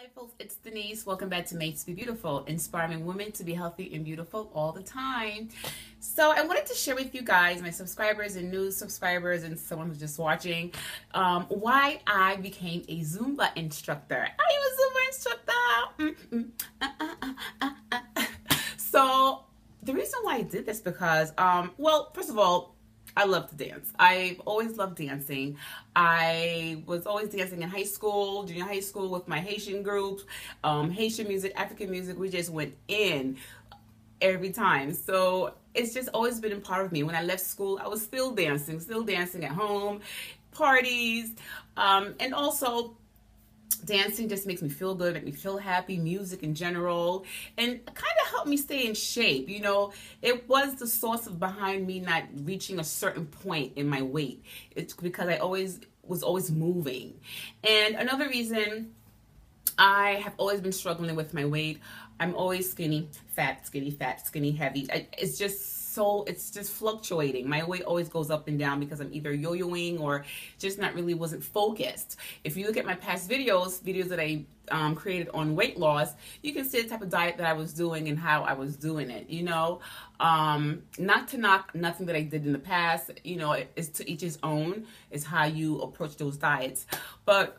Hi folks, it's Denise. Welcome back to Made to Be Beautiful, inspiring women to be healthy and beautiful all the time. So I wanted to share with you guys, my subscribers and new subscribers and someone who's just watching, why I became a Zumba instructor. I am a Zumba instructor. So the reason why I did this because, well, first of all, I love to dance. I've always loved dancing. I was always dancing in high school, junior high school with my Haitian groups, Haitian music, African music. We just went in every time. So it's just always been a part of me. When I left school, I was still dancing at home, parties, and also dancing just makes me feel good, make me feel happy, music in general, and kind of helped me stay in shape. You know, it was the source of behind me not reaching a certain point in my weight. It's because I was always moving. And another reason, I have always been struggling with my weight. I'm always skinny, fat, skinny, heavy. It's just fluctuating. My weight always goes up and down because I'm either yo-yoing or just wasn't focused. If you look at my past videos that I created on weight loss, you can see the type of diet that I was doing and how I was doing it, you know. Not to knock nothing that I did in the past, you know, it's to each his own, is how you approach those diets. But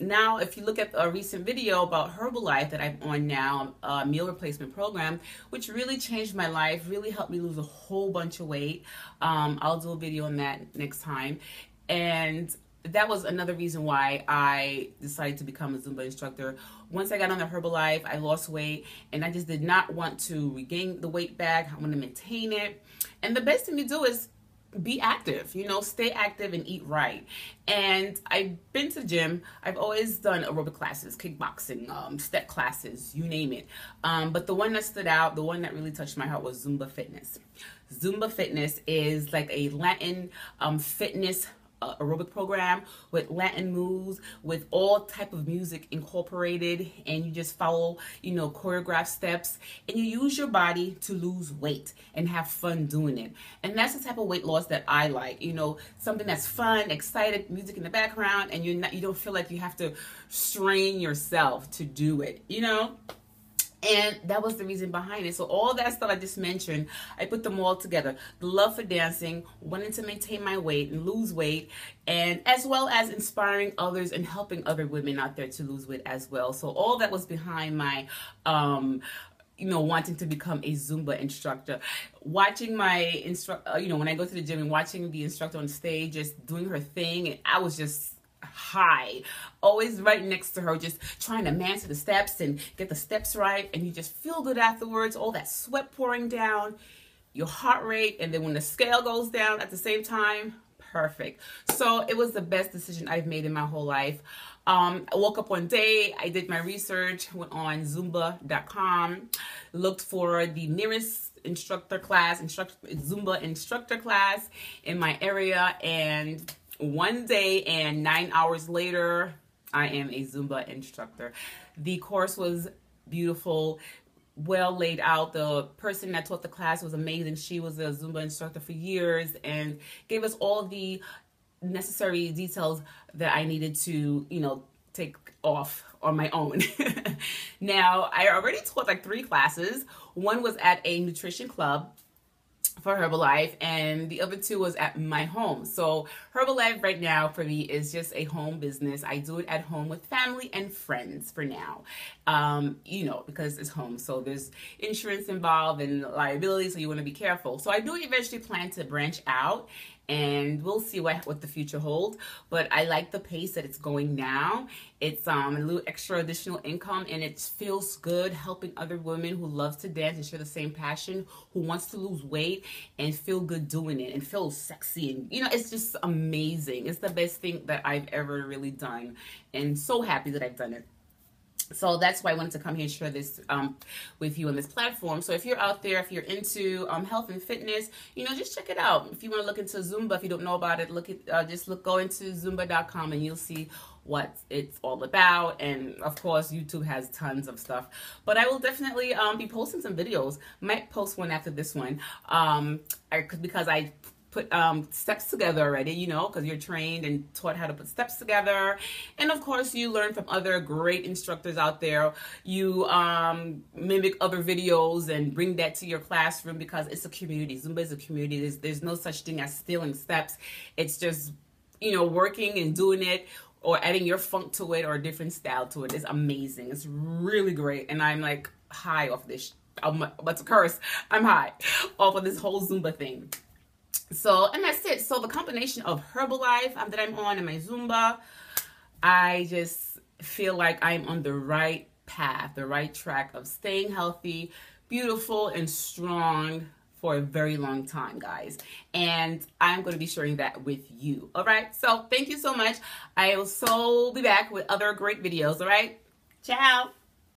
now, if you look at a recent video about Herbalife that I'm on now, a meal replacement program, which really changed my life, really helped me lose a whole bunch of weight. I'll do a video on that next time. And that was another reason why I decided to become a Zumba instructor. Once I got on the Herbalife, I lost weight, and I just did not want to regain the weight back. I want to maintain it. And the best thing to do is be active, you know, stay active and eat right. And I've been to the gym. I've always done aerobic classes, kickboxing, step classes, you name it. But the one that stood out, the one that really touched my heart was Zumba Fitness. Zumba Fitness is like a Latin fitness aerobic program with Latin moves, with all type of music incorporated, and you just follow, you know, choreographed steps, and you use your body to lose weight and have fun doing it. And that's the type of weight loss that I like, you know, something that's fun, excited, music in the background, and you don't feel like you have to strain yourself to do it, you know. And that was the reason behind it. So all that stuff I just mentioned, I put them all together. The love for dancing, wanting to maintain my weight and lose weight, and as well as inspiring others and helping other women out there to lose weight as well. So all that was behind my you know, wanting to become a Zumba instructor. Watching my you know, when I go to the gym and watching the instructor on stage just doing her thing, and I was just high, always right next to her, just trying to master the steps and get the steps right, and you just feel good afterwards, all that sweat pouring down, your heart rate, and then when the scale goes down at the same time, perfect. So it was the best decision I've made in my whole life. I woke up one day, I did my research, went on Zumba.com, looked for the nearest Zumba instructor class in my area, and one day and 9 hours later, I am a Zumba instructor. The course was beautiful, well laid out. The person that taught the class was amazing. She was a Zumba instructor for years and gave us all the necessary details that I needed to, you know, take off on my own. Now, I already taught like 3 classes. One was at a nutrition club for Herbalife, and the other 2 was at my home. So Herbalife right now for me is just a home business. I do it at home with family and friends for now, you know, because it's home. So there's insurance involved and liability, so you want to be careful. So I do eventually plan to branch out, and we'll see what the future holds. But I like the pace that it's going now. It's a little extra additional income, and it feels good helping other women who love to dance and share the same passion, who wants to lose weight and feel good doing it and feel sexy. And, you know, it's just amazing. It's the best thing that I've ever really done, and so happy that I've done it. So that's why I wanted to come here and share this with you on this platform. So if you're out there, if you're into health and fitness, you know, just check it out. If you want to look into Zumba, if you don't know about it, go into Zumba.com and you'll see what it's all about. And of course, YouTube has tons of stuff. But I will definitely be posting some videos. Might post one after this one because I put steps together already, you know, because you're trained and taught how to put steps together. And of course, you learn from other great instructors out there. You mimic other videos and bring that to your classroom because it's a community. Zumba is a community. There's no such thing as stealing steps. It's just, you know, working and doing it, or adding your funk to it or a different style to it. Is amazing. It's really great. And I'm like high off this. I'm about to curse. I'm high off of this whole Zumba thing. So, and that's it. So the combination of Herbalife that I'm on and my Zumba, I just feel like I'm on the right path, the right track of staying healthy, beautiful, and strong for a very long time, guys. And I'm going to be sharing that with you. All right. So thank you so much. I will so be back with other great videos. All right. Ciao.